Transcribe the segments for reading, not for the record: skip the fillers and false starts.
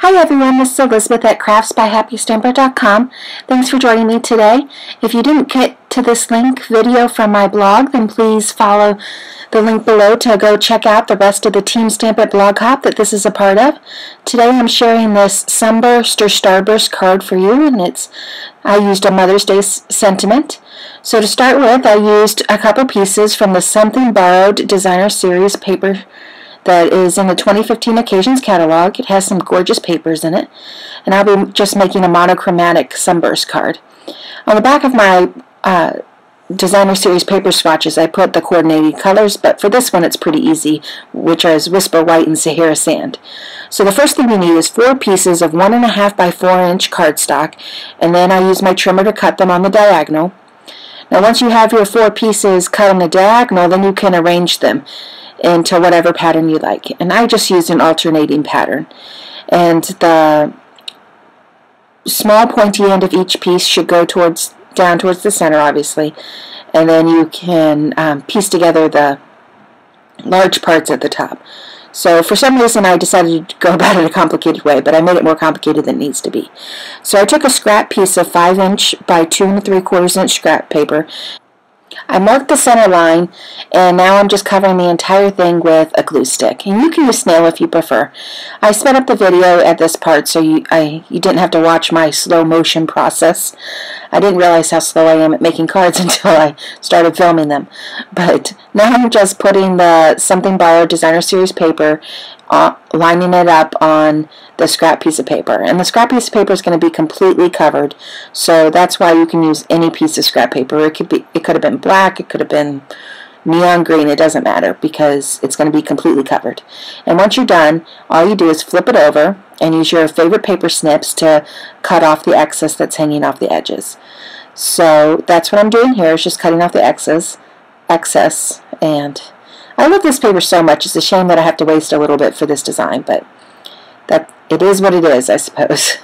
Hi everyone, this is Elizabeth at craftsbyhappystamper.com. Thanks for joining me today. If you didn't get to this link video from my blog, then please follow the link below to go check out the rest of the Team Stamp It blog hop that this is a part of. Today I'm sharing this Sunburst or Starburst card for you, and I used a Mother's Day sentiment. So to start with, I used a couple pieces from the Something Borrowed Designer Series paper that is in the 2015 Occasions catalog. It has some gorgeous papers in it, and I'll be just making a monochromatic Sunburst card. On the back of my Designer Series paper swatches, I put the coordinating colors, but for this one it's pretty easy, which is Whisper White and Sahara Sand. So the first thing we need is 4 pieces of 1.5 by 4 inch cardstock, and then I use my trimmer to cut them on the diagonal. Now once you have your 4 pieces cut on the diagonal, then you can arrange them into whatever pattern you like. And I just used an alternating pattern. And the small pointy end of each piece should go down towards the center, obviously. And then you can piece together the large parts at the top. So for some reason I decided to go about it a complicated way, but I made it more complicated than it needs to be. So I took a scrap piece of 5 inch by 2 3/4 inch scrap paper. I marked the center line, and now I'm just covering the entire thing with a glue stick. And you can use snail if you prefer. I sped up the video at this part so you didn't have to watch my slow motion process. I didn't realize how slow I am at making cards until I started filming them. But now I'm just putting the Something Borrowed Designer Series paper, lining it up on the scrap piece of paper. And the scrap piece of paper is going to be completely covered, so that's why you can use any piece of scrap paper. It could have been black, it could have been neon green, it doesn't matter, because it's going to be completely covered. And once you're done, all you do is flip it over and use your favorite paper snips to cut off the excess that's hanging off the edges. So that's what I'm doing here, is just cutting off the excess, and I love this paper so much. It's a shame that I have to waste a little bit for this design, but it is what it is, I suppose.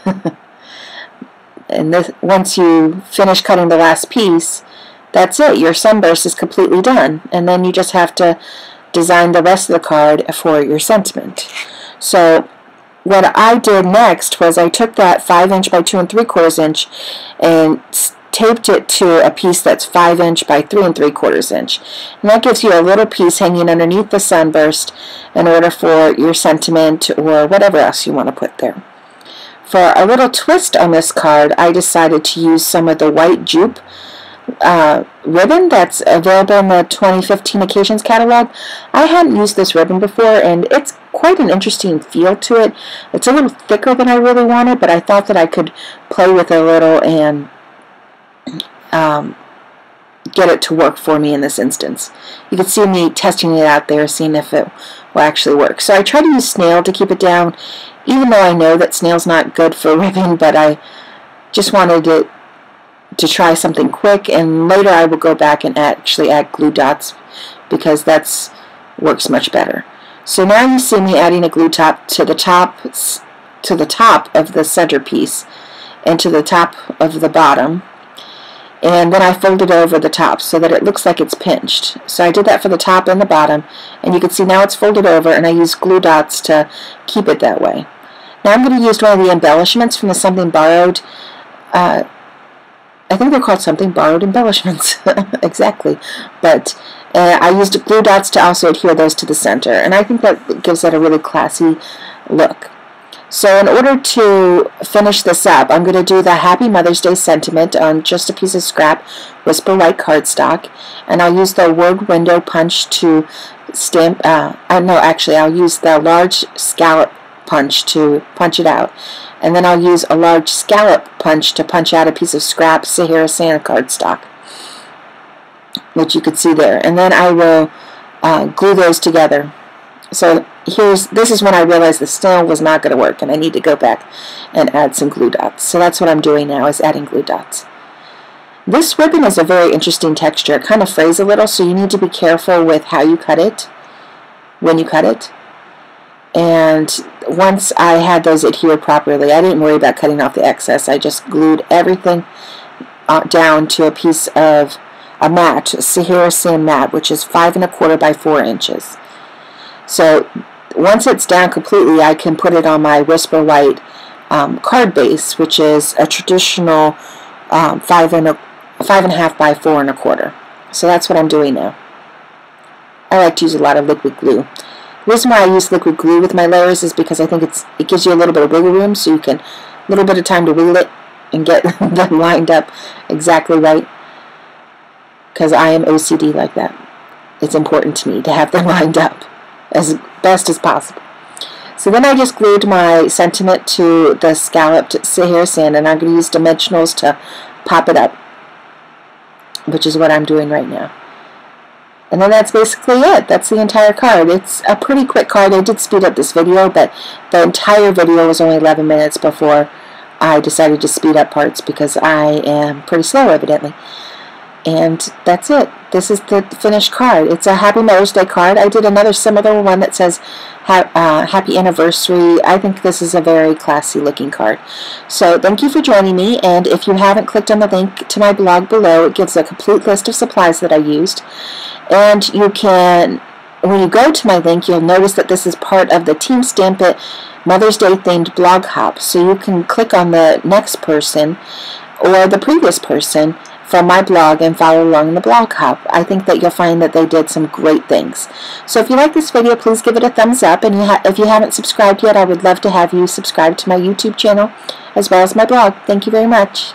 And once you finish cutting the last piece, that's it. Your Sunburst is completely done, and then you just have to design the rest of the card for your sentiment. So what I did next was I took that 5 inch by 2 3/4 inch and taped it to a piece that's 5 inch by 3 3/4 inch. And that gives you a little piece hanging underneath the Sunburst in order for your sentiment or whatever else you want to put there. For a little twist on this card, I decided to use some of the white jupe ribbon that's available in the 2015 Occasions catalog. I hadn't used this ribbon before, and it's quite an interesting feel to it. It's a little thicker than I really wanted, but I thought that I could play with it a little and get it to work for me in this instance. You can see me testing it out there, seeing if it will actually work. So I try to use snail to keep it down, even though I know that snail's not good for ribbon, but I just wanted it to try something quick, and later I will go back and actually add glue dots, because that works much better. So now you see me adding a glue dot to the top of the centerpiece and to the top of the bottom, and then I fold it over the top so that it looks like it's pinched. So I did that for the top and the bottom, and you can see now it's folded over, and I use glue dots to keep it that way. Now I'm going to use one of the embellishments from the Something Borrowed. I think they're called Something Borrowed embellishments. Exactly. But I used glue dots to also adhere those to the center, and I think that gives it a really classy look. So in order to finish this up, I'm going to do the Happy Mother's Day sentiment on just a piece of scrap Whisper White cardstock, and I'll use the word window punch to stamp, I'll use the large scallop punch to punch it out, and then I'll use a large scallop punch to punch out a piece of scrap Sahara Sand cardstock, which you can see there, and then I will glue those together. So this is when I realized the snail was not going to work, and I need to go back and add some glue dots. So that's what I'm doing now, is adding glue dots. This ribbon is a very interesting texture. It kind of frays a little, so you need to be careful with how you cut it, when you cut it. And once I had those adhered properly, I didn't worry about cutting off the excess. I just glued everything down to a piece of a mat, a Sahara Sand mat, which is 5 1/4 by 4 inches. So once it's down completely, I can put it on my Whisper White card base, which is a traditional 5.5 by 4 1/4. So that's what I'm doing now. I like to use a lot of liquid glue. The reason why I use liquid glue with my layers is because I think it gives you a little bit of wiggle room, so you can, a little bit of time to wiggle it and get them lined up exactly right, because I am OCD like that. It's important to me to have them lined up as best as possible. So then I just glued my sentiment to the scalloped hair sand, and I'm going to use dimensionals to pop it up, which is what I'm doing right now. And then that's basically it. That's the entire card. It's a pretty quick card. I did speed up this video, but the entire video was only 11 minutes before I decided to speed up parts because I am pretty slow, evidently. And that's it. This is the finished card. It's a Happy Mother's Day card. I did another similar one that says Happy Anniversary. I think this is a very classy looking card. So thank you for joining me, and if you haven't clicked on the link to my blog below, it gives a complete list of supplies that I used. And you can, when you go to my link, you'll notice that this is part of the Team Stamp It Mother's Day themed blog hop. So you can click on the next person or the previous person from my blog and follow along in the blog hop. I think that you'll find that they did some great things. So if you like this video, please give it a thumbs up, and if you haven't subscribed yet, I would love to have you subscribe to my YouTube channel as well as my blog. Thank you very much.